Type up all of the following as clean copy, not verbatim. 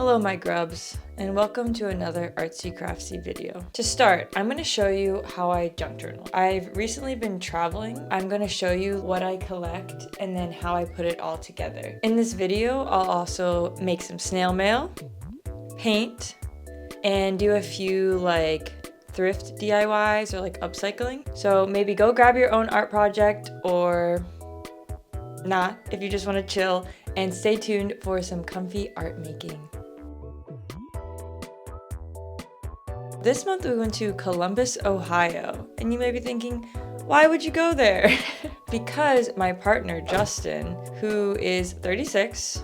Hello my grubs, and welcome to another artsy craftsy video. To start, I'm going to show you how I junk journal. I've recently been traveling. I'm going to show you what I collect and then how I put it all together. In this video, I'll also make some snail mail, paint, and do a few thrift DIYs or upcycling. So maybe go grab your own art project or not if you just want to chill, and stay tuned for some comfy art making. This month we went to Columbus, Ohio, and you may be thinking, why would you go there? Because my partner, Justin, who is 36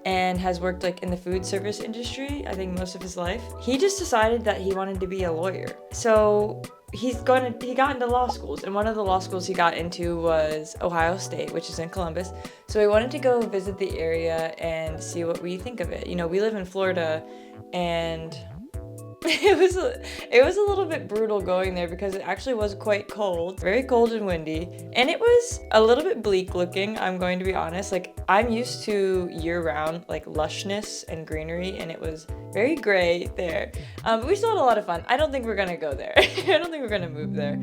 and has worked in the food service industry, I think most of his life, he just decided that he wanted to be a lawyer. So he got into law schools, and one of the law schools he got into was Ohio State, which is in Columbus. So we wanted to go visit the area and see what we think of it. You know, we live in Florida, and it was a little bit brutal going there because it actually was quite cold, very cold and windy, and it was a little bit bleak looking, I'm going to be honest. I'm used to year-round lushness and greenery, and it was very gray there. But we still had a lot of fun. I don't think we're gonna go there. I don't think we're gonna move there.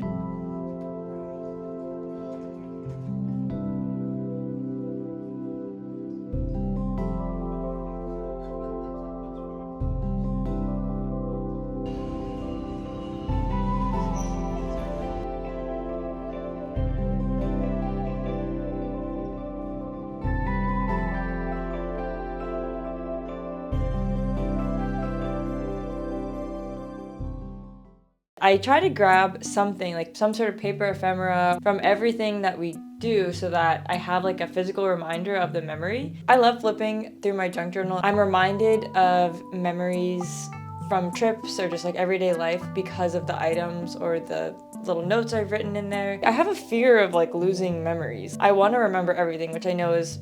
I try to grab something, some sort of paper ephemera from everything that we do so that I have a physical reminder of the memory. I love flipping through my junk journal. I'm reminded of memories from trips or just everyday life because of the items or the little notes I've written in there. I have a fear of losing memories. I want to remember everything, which I know is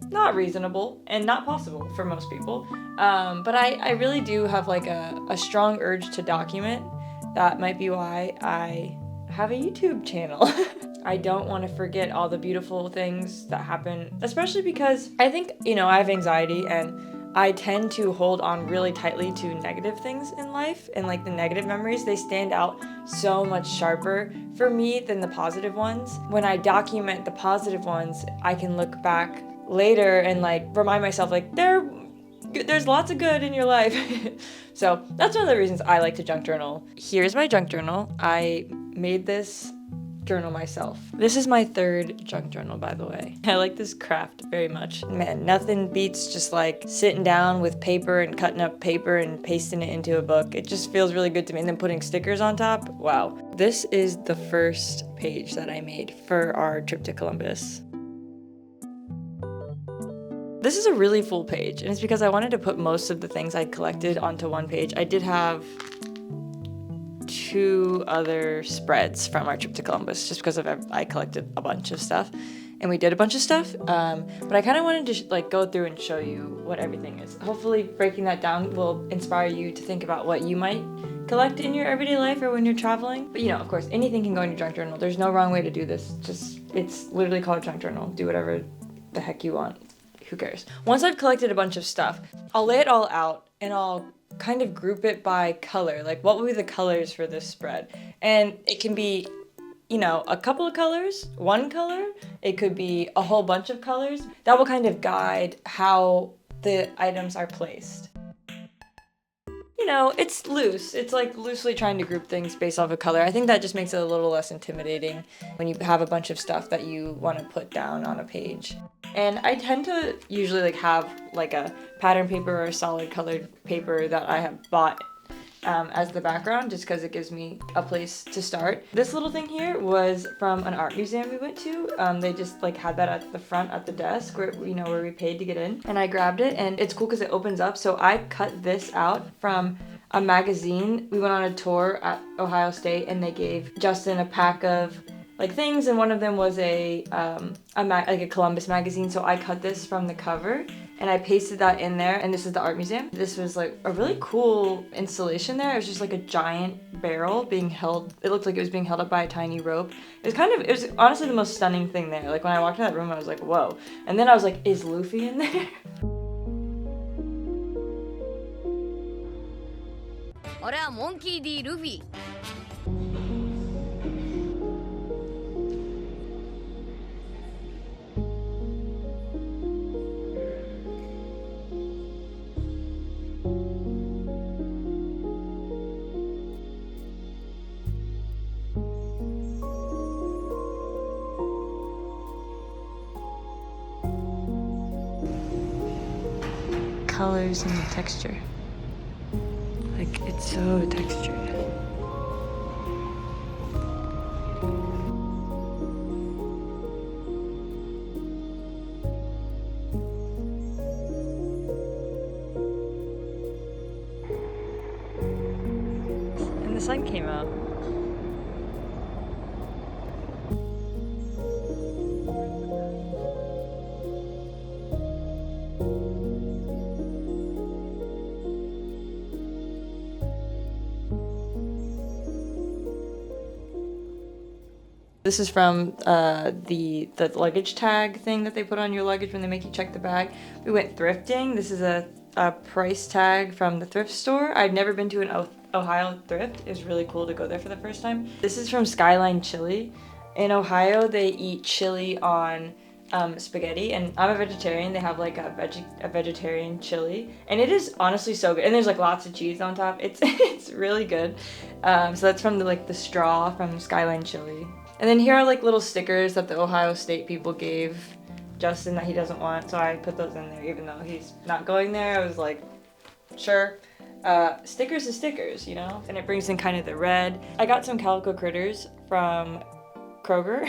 not reasonable and not possible for most people. But I really do have a strong urge to document. That might be why I have a YouTube channel. I don't want to forget all the beautiful things that happen, especially because I think, I have anxiety and I tend to hold on really tightly to negative things in life, and the negative memories, they stand out so much sharper for me than the positive ones. When I document the positive ones, I can look back later and remind myself there's lots of good in your life. So that's one of the reasons I like to junk journal. Here's my junk journal. I made this journal myself. This is my third junk journal, by the way. I like this craft very much. Man, nothing beats just sitting down with paper and cutting up paper and pasting it into a book. It just feels really good to me. And then putting stickers on top. Wow. This is the first page that I made for our trip to Columbus. This is a really full page, and it's because I wanted to put most of the things I collected onto one page. I did have 2 other spreads from our trip to Columbus, just because I collected a bunch of stuff, and we did a bunch of stuff. But I kind of wanted to go through and show you what everything is. Hopefully, breaking that down will inspire you to think about what you might collect in your everyday life or when you're traveling. But of course, anything can go in your junk journal. There's no wrong way to do this. It's literally called a junk journal. Do whatever the heck you want. Who cares? Once I've collected a bunch of stuff, I'll lay it all out and I'll kind of group it by color. What will be the colors for this spread? And it can be, a couple of colors, one color. It could be a whole bunch of colors. That will kind of guide how the items are placed. It's loose. It's loosely trying to group things based off of color. I think that just makes it a little less intimidating when you have a bunch of stuff that you want to put down on a page. And I tend to usually have a pattern paper or solid colored paper that I have bought as the background, just because it gives me a place to start. This little thing here was from an art museum we went to. They just had that at the front at the desk where we paid to get in, and I grabbed it, and it's cool because it opens up. So I cut this out from a magazine. We went on a tour at Ohio State, and they gave Justin a pack of things, and one of them was a Columbus magazine. So I cut this from the cover and I pasted that in there, and this is the art museum. This was a really cool installation there. It was just a giant barrel being held. It looked like it was being held up by a tiny rope. It was honestly the most stunning thing there. When I walked in that room, I was like, whoa. And then I was like, is Luffy in there? 俺はモンキー D ルフィ。 Colors and the texture. Like, it's so textured. And the sun came out. This is from the luggage tag thing that they put on your luggage when they make you check the bag. We went thrifting. This is a price tag from the thrift store. I'd never been to an Ohio thrift. It was really cool to go there for the first time. This is from Skyline Chili. In Ohio, they eat chili on spaghetti, and I'm a vegetarian. They have like a vegetarian chili, and it is honestly so good. And there's like lots of cheese on top. It's really good. So that's from the straw from Skyline Chili. And then here are like little stickers that the Ohio State people gave Justin that he doesn't want, so I put those in there even though he's not going there. I was like, sure. Stickers is stickers, you know? And it brings in kind of the red. I got some calico critters from Kroger.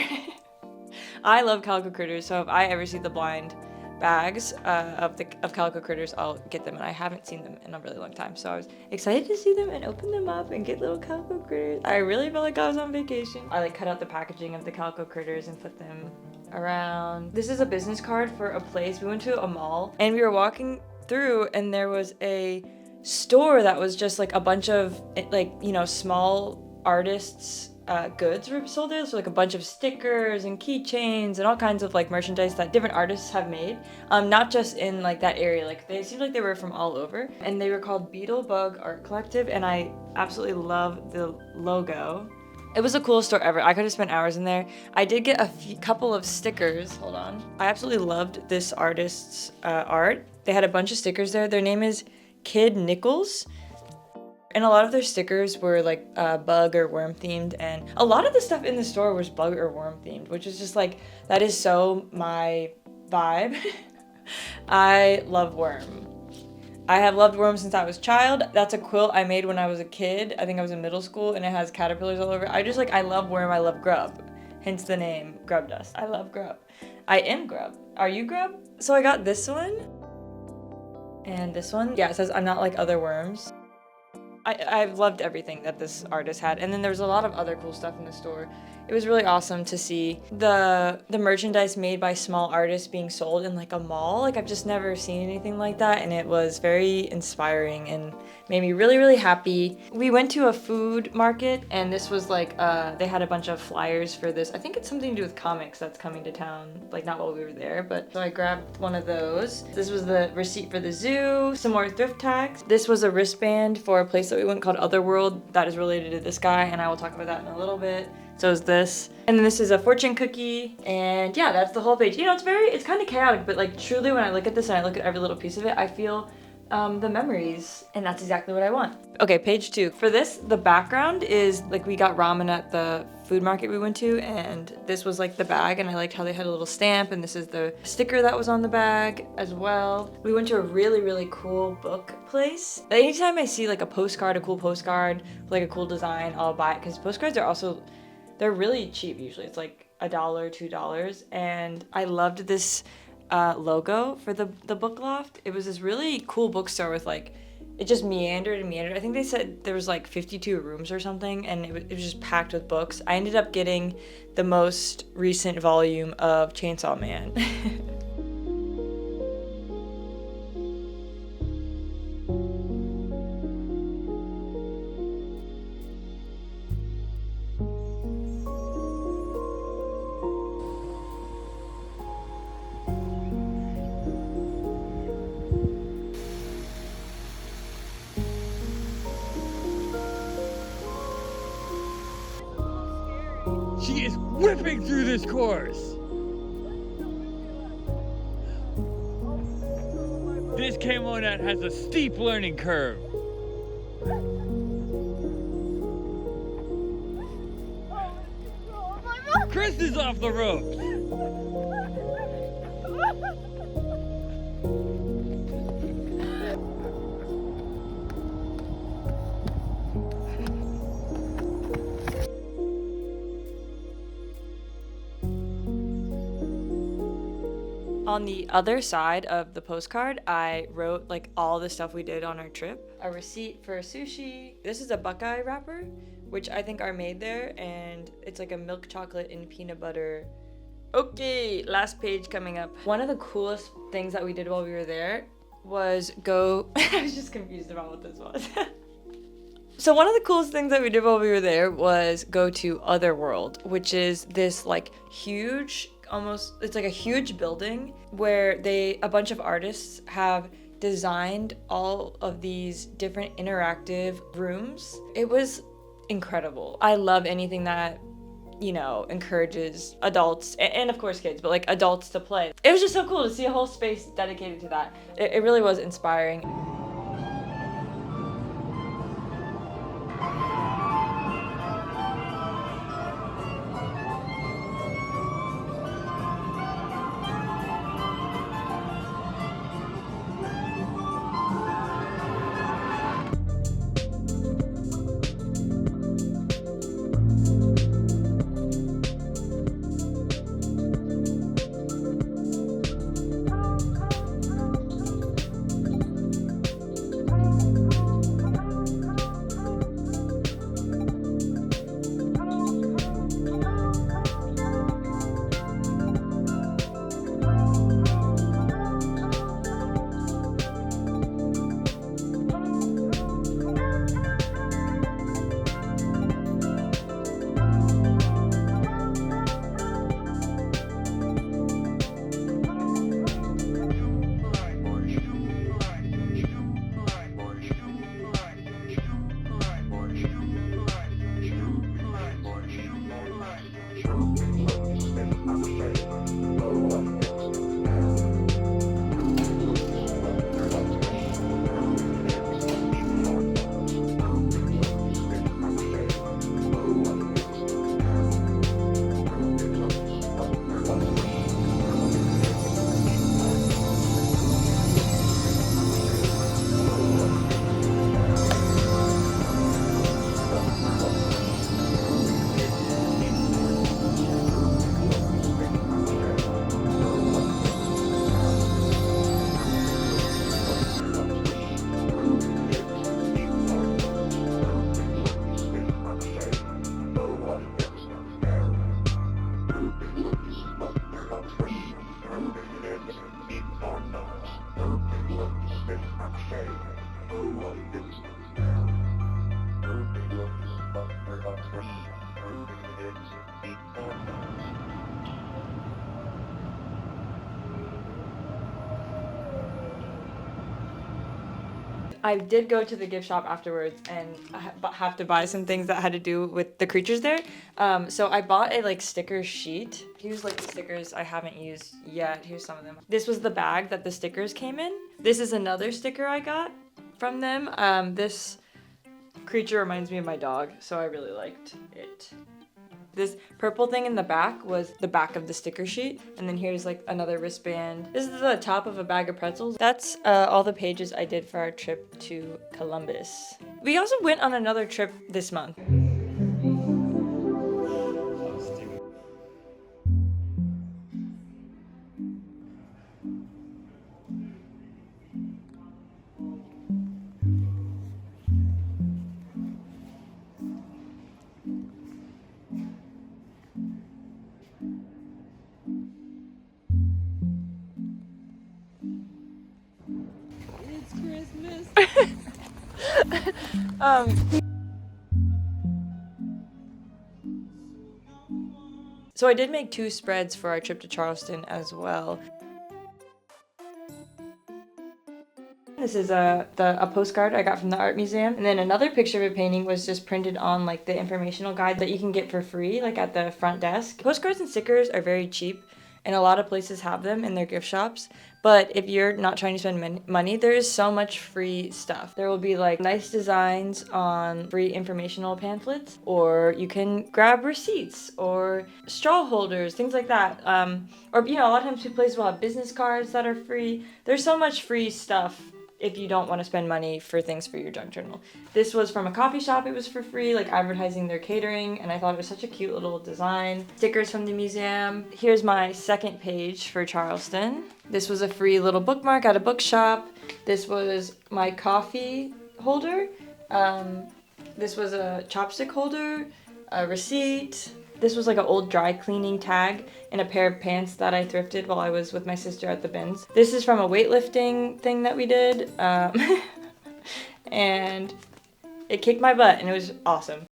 I love calico critters, so if I ever see the blind bags of calico critters, I'll get them, and I haven't seen them in a really long time, so I was excited to see them and open them up and get little calico critters. I really felt like I was on vacation. I like cut out the packaging of the calico critters and put them around. This is a business card for a place. We went to a mall and we were walking through, and there was a store that was just like a bunch of like, you know, small artists goods were sold there. So like a bunch of stickers and keychains and all kinds of like merchandise that different artists have made, not just in like that area. Like they seemed like they were from all over, and they were called Beetlebug Art Collective, and I absolutely love the logo. It was the coolest store ever. I could have spent hours in there. I did get a couple of stickers. Hold on. I absolutely loved this artist's art. They had a bunch of stickers there. Their name is Kid Nichols. And a lot of their stickers were like bug or worm themed, and a lot of the stuff in the store was bug or worm themed, which is just like, that is so my vibe. I love worm. I have loved worms since I was a child. That's a quilt I made when I was a kid. I think I was in middle school, and it has caterpillars all over it. I love worm, I love grub. Hence the name, Grub Dust. I love grub. I am grub. Are you grub? So I got this one. And this one. Yeah, it says, I'm not like other worms. I've loved everything that this artist had, and then there was a lot of other cool stuff in the store. It was really awesome to see the merchandise made by small artists being sold in like a mall. Like I've just never seen anything like that, and it was very inspiring and made me really, really happy. We went to a food market, and this was like they had a bunch of flyers for this. I think it's something to do with comics that's coming to town, like not while we were there, but so I grabbed one of those. This was the receipt for the zoo, some more thrift tags. This was a wristband for a place that we went called Otherworld that is related to this guy, and I will talk about that in a little bit. So is this. And then this is a fortune cookie, and yeah, that's the whole page. You know, it's kind of chaotic, but like truly when I look at this and I look at every little piece of it, I feel the memories, and that's exactly what I want. Okay, page 2. For this, the background is like we got ramen at the food market we went to, and this was like the bag, and I liked how they had a little stamp, and this is the sticker that was on the bag as well. We went to a really, really cool book place. Anytime I see like a cool postcard, like a cool design, I'll buy it, because postcards are also, they're really cheap usually. It's like $1, $2, and I loved this logo for the book loft. It was this really cool bookstore with like, it just meandered and meandered. I think they said there was like 52 rooms or something, and it was just packed with books. I ended up getting the most recent volume of Chainsaw Man. She is whipping through this course. This camo net has a steep learning curve. Chris is off the ropes. On the other side of the postcard, I wrote like all the stuff we did on our trip. A receipt for sushi. This is a Buckeye wrapper, which I think are made there, and it's like a milk chocolate and peanut butter. Okay, last page coming up. One of the coolest things that we did while we were there was go... I was just confused about what this was. So one of the coolest things that we did while we were there was go to Otherworld, which is this like huge, it's like a huge building where a bunch of artists have designed all of these different interactive rooms. It was incredible. I love anything that, you know, encourages adults and of course kids, but like adults to play. It was just so cool to see a whole space dedicated to that. It really was inspiring. I did go to the gift shop afterwards and have to buy some things that had to do with the creatures there. So I bought a like sticker sheet. Here's like the stickers I haven't used yet. Here's some of them. This was the bag that the stickers came in. This is another sticker I got from them. This creature reminds me of my dog, so I really liked it. This purple thing in the back was the back of the sticker sheet. And then here's like another wristband. This is the top of a bag of pretzels. That's all the pages I did for our trip to Columbus. We also went on another trip this month. So I did make 2 spreads for our trip to Charleston as well. This is a postcard I got from the art museum. And then another picture of a painting was just printed on like the informational guide that you can get for free, like at the front desk. Postcards and stickers are very cheap, and a lot of places have them in their gift shops. But if you're not trying to spend money, there is so much free stuff. There will be like nice designs on free informational pamphlets, or you can grab receipts or straw holders, things like that. Or a lot of times places will have business cards that are free. There's so much free stuff if you don't want to spend money for things for your junk journal. This was from a coffee shop. It was for free, like advertising their catering, and I thought it was such a cute little design. Stickers from the museum. Here's my second page for Charleston. This was a free little bookmark at a bookshop. This was my coffee holder. This was a chopstick holder, a receipt. This was like an old dry cleaning tag and a pair of pants that I thrifted while I was with my sister at the bins. This is from a weightlifting thing that we did. And it kicked my butt and it was awesome.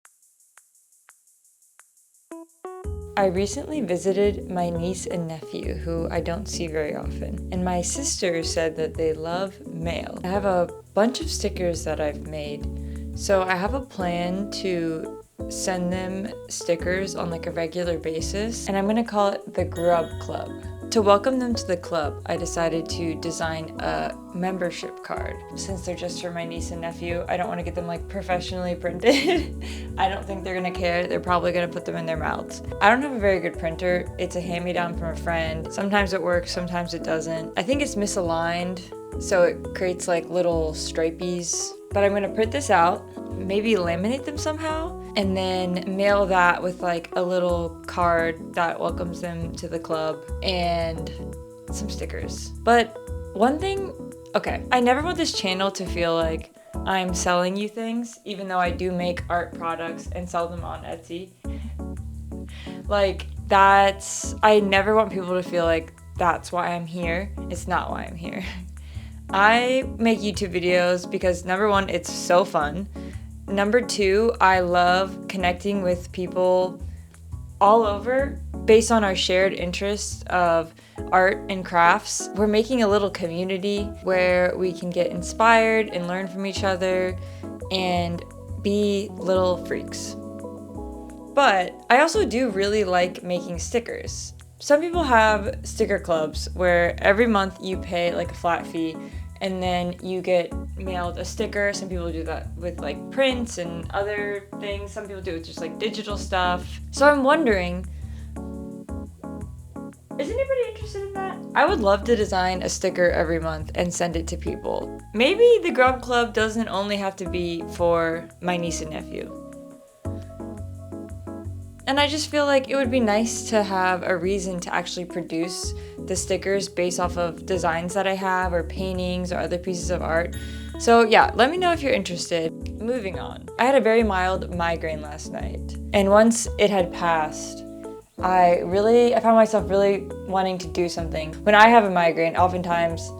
I recently visited my niece and nephew, who I don't see very often, and my sister said that they love mail. I have a bunch of stickers that I've made, so I have a plan to send them stickers on like a regular basis, and I'm gonna call it the Grub Club. To welcome them to the club, I decided to design a membership card. Since they're just for my niece and nephew, I don't want to get them like professionally printed. I don't think they're gonna care. They're probably gonna put them in their mouths. I don't have a very good printer. It's a hand-me-down from a friend. Sometimes it works, sometimes it doesn't. I think it's misaligned, so it creates like little stripies. But I'm gonna print this out, maybe laminate them somehow, and then mail that with like a little card that welcomes them to the club and some stickers. But one thing, okay, I never want this channel to feel like I'm selling you things, even though I do make art products and sell them on Etsy. Like I never want people to feel like that's why I'm here. It's not why I'm here. I make YouTube videos because number one, it's so fun. Number two, I love connecting with people all over based on our shared interests of art and crafts. We're making a little community where we can get inspired and learn from each other and be little freaks. But I also do really like making stickers. Some people have sticker clubs where every month you pay like a flat fee and then you get mailed a sticker. Some people do that with like prints and other things. Some people do it with just like digital stuff. So I'm wondering, is anybody interested in that? I would love to design a sticker every month and send it to people. Maybe the Grub Club doesn't only have to be for my niece and nephew. And I just feel like it would be nice to have a reason to actually produce the stickers based off of designs that I have or paintings or other pieces of art. So yeah, let me know if you're interested. Moving on. I had a very mild migraine last night. And once it had passed, I found myself really wanting to do something. When I have a migraine, oftentimes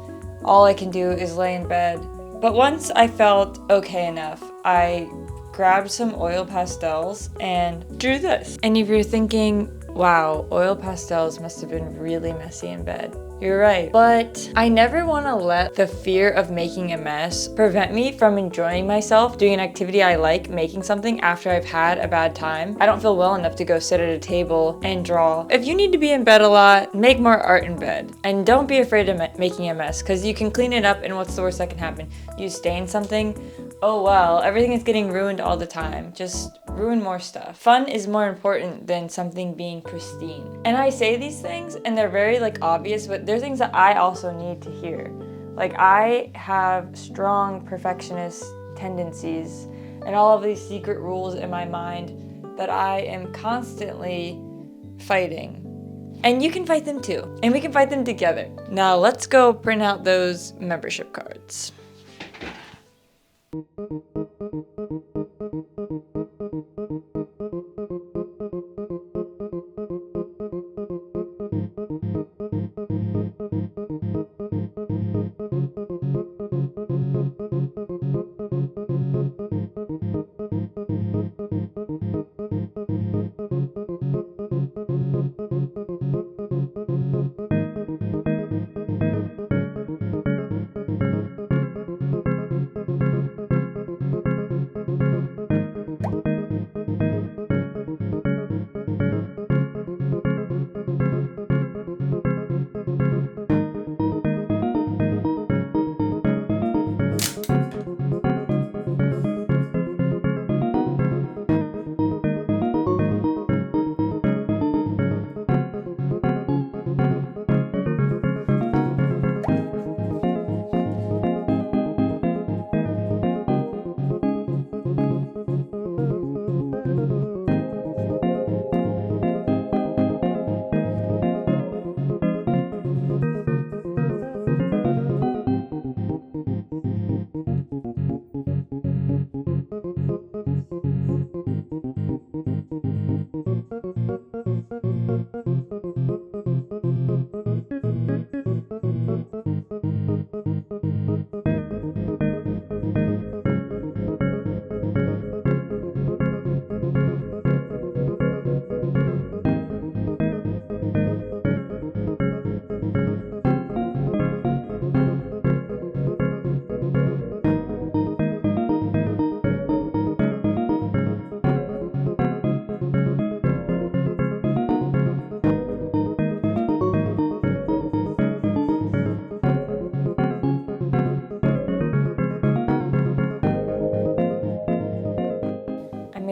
all I can do is lay in bed. But once I felt okay enough, I grabbed some oil pastels and drew this. And if you're thinking, wow, oil pastels must have been really messy in bed, you're right. But I never want to let the fear of making a mess prevent me from enjoying myself doing an activity I like, making something after I've had a bad time. I don't feel well enough to go sit at a table and draw. If you need to be in bed a lot, make more art in bed. And don't be afraid of making a mess, because you can clean it up and what's the worst that can happen? You stain something, oh well, everything is getting ruined all the time. Just ruin more stuff. Fun is more important than something being pristine. And I say these things and they're very like obvious, but they're things that I also need to hear. Like I have strong perfectionist tendencies and all of these secret rules in my mind that I am constantly fighting. And you can fight them too. And we can fight them together. Now let's go print out those membership cards.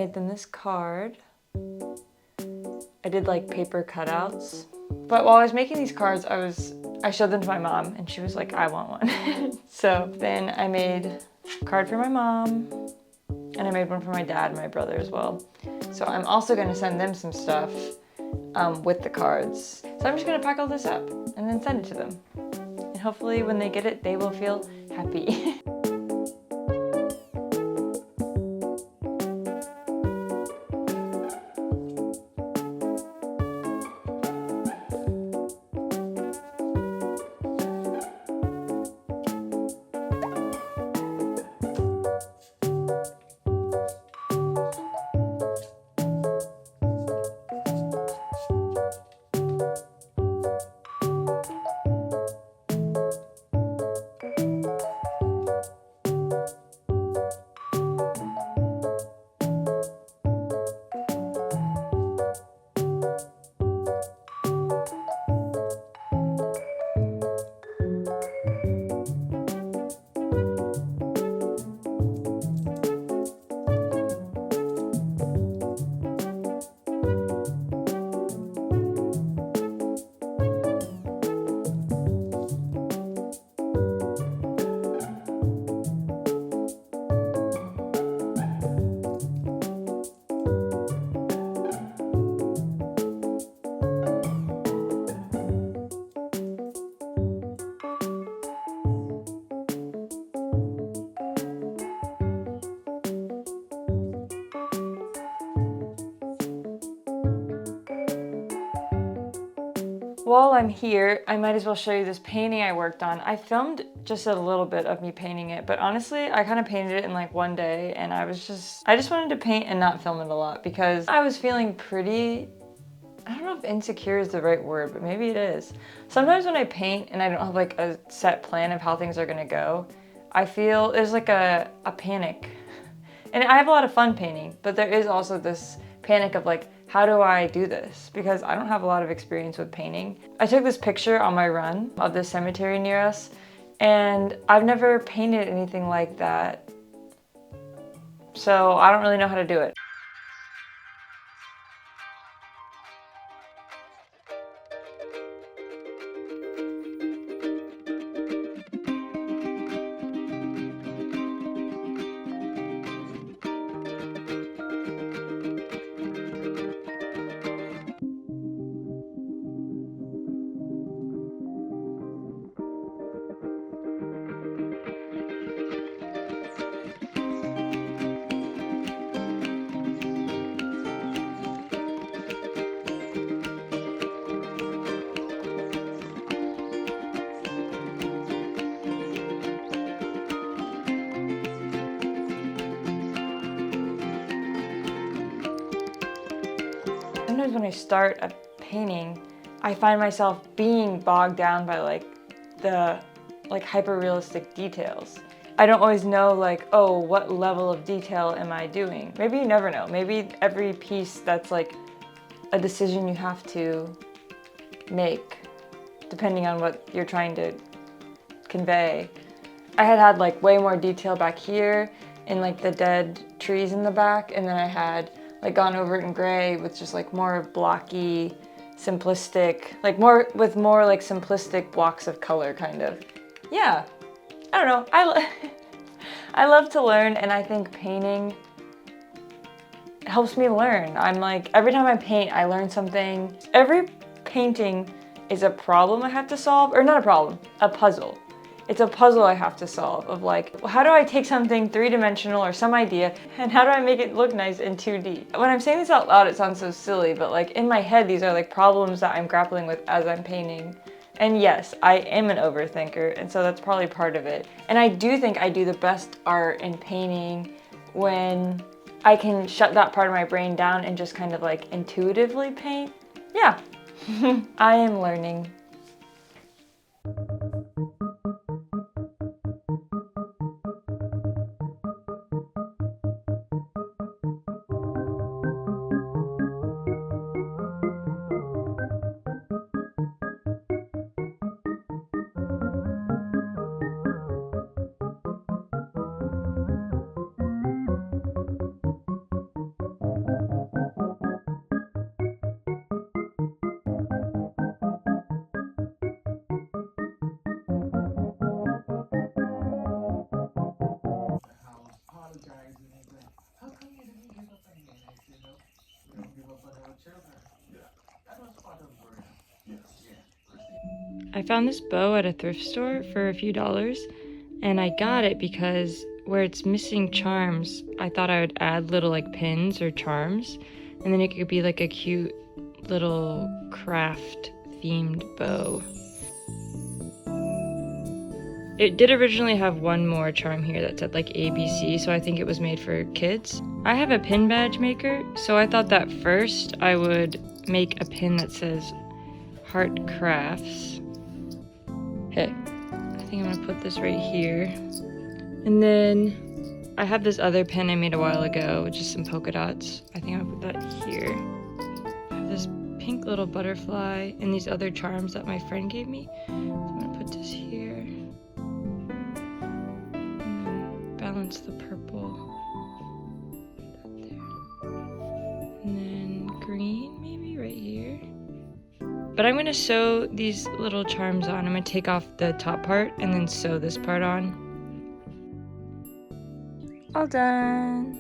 made them this card. I did like paper cutouts. But while I was making these cards, I showed them to my mom and she was like, I want one. So then I made a card for my mom and I made one for my dad and my brother as well. So I'm also gonna send them some stuff with the cards. So I'm just gonna pack all this up and then send it to them. And hopefully when they get it, they will feel happy. While I'm here, I might as well show you this painting I worked on. I filmed just a little bit of me painting it, but honestly, I kind of painted it in like one day and I just wanted to paint and not film it a lot because I was feeling pretty, I don't know if insecure is the right word, but maybe it is. Sometimes when I paint and I don't have like a set plan of how things are gonna go, I feel there's like a panic. And I have a lot of fun painting, but there is also this panic of like, how do I do this? Because I don't have a lot of experience with painting. I took this picture on my run of this cemetery near us, and I've never painted anything like that. So I don't really know how to do it. Sometimes when I start a painting, I find myself being bogged down by like the hyper-realistic details. I don't always know like, oh, what level of detail am I doing? Maybe you never know. Maybe every piece that's like a decision you have to make, depending on what you're trying to convey. I had like way more detail back here in like the dead trees in the back, and then I had like gone over it in gray with just like more blocky, simplistic, like more like simplistic blocks of color kind of. Yeah, I don't know. I love to learn, and I think painting helps me learn. I'm like, every time I paint, I learn something. Every painting is a problem I have to solve, or not a problem, a puzzle. It's a puzzle I have to solve of like, how do I take something three-dimensional or some idea and how do I make it look nice in 2D? When I'm saying this out loud, it sounds so silly, but like in my head, these are like problems that I'm grappling with as I'm painting. And yes, I am an overthinker, and so that's probably part of it. And I do think I do the best art in painting when I can shut that part of my brain down and just kind of like intuitively paint. Yeah, I am learning. I found this bow at a thrift store for a few dollars, and I got it because where it's missing charms, I thought I would add little like pins or charms, and then it could be like a cute little craft themed bow. It did originally have one more charm here that said like ABC, so I think it was made for kids. I have a pin badge maker, so I thought that first I would make a pin that says Heart Crafts. Hey, I think I'm gonna put this right here. And then I have this other pin I made a while ago with just some polka dots. I think I'm gonna put that here. I have this pink little butterfly and these other charms that my friend gave me. So I'm gonna put this here. And then balance the purple. Put that there. And then green maybe right here. But I'm gonna sew these little charms on. I'm gonna take off the top part and then sew this part on. All done.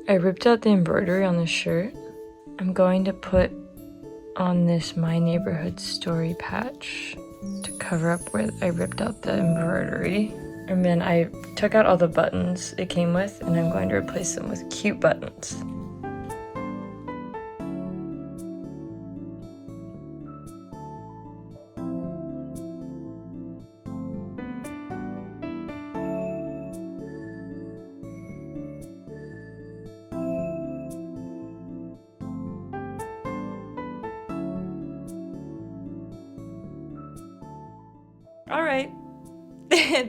I ripped out the embroidery on the shirt. I'm going to put on this My Neighborhood Story patch to cover up where I ripped out the embroidery. And then I took out all the buttons it came with, and I'm going to replace them with cute buttons. Alright,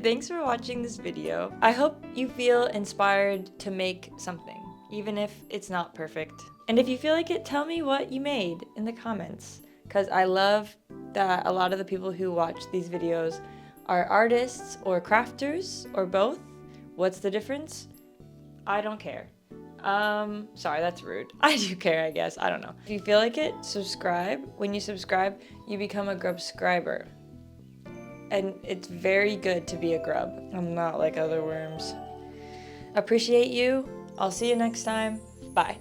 thanks for watching this video. I hope you feel inspired to make something, even if it's not perfect. And if you feel like it, tell me what you made in the comments, because I love that a lot of the people who watch these videos are artists or crafters or both. What's the difference? I don't care. Sorry, that's rude. I do care, I guess. I don't know. If you feel like it, subscribe. When you subscribe, you become a grubscriber. And it's very good to be a grub. I'm not like other worms. Appreciate you. I'll see you next time. Bye.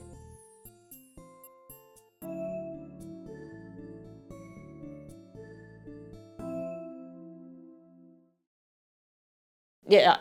Yeah.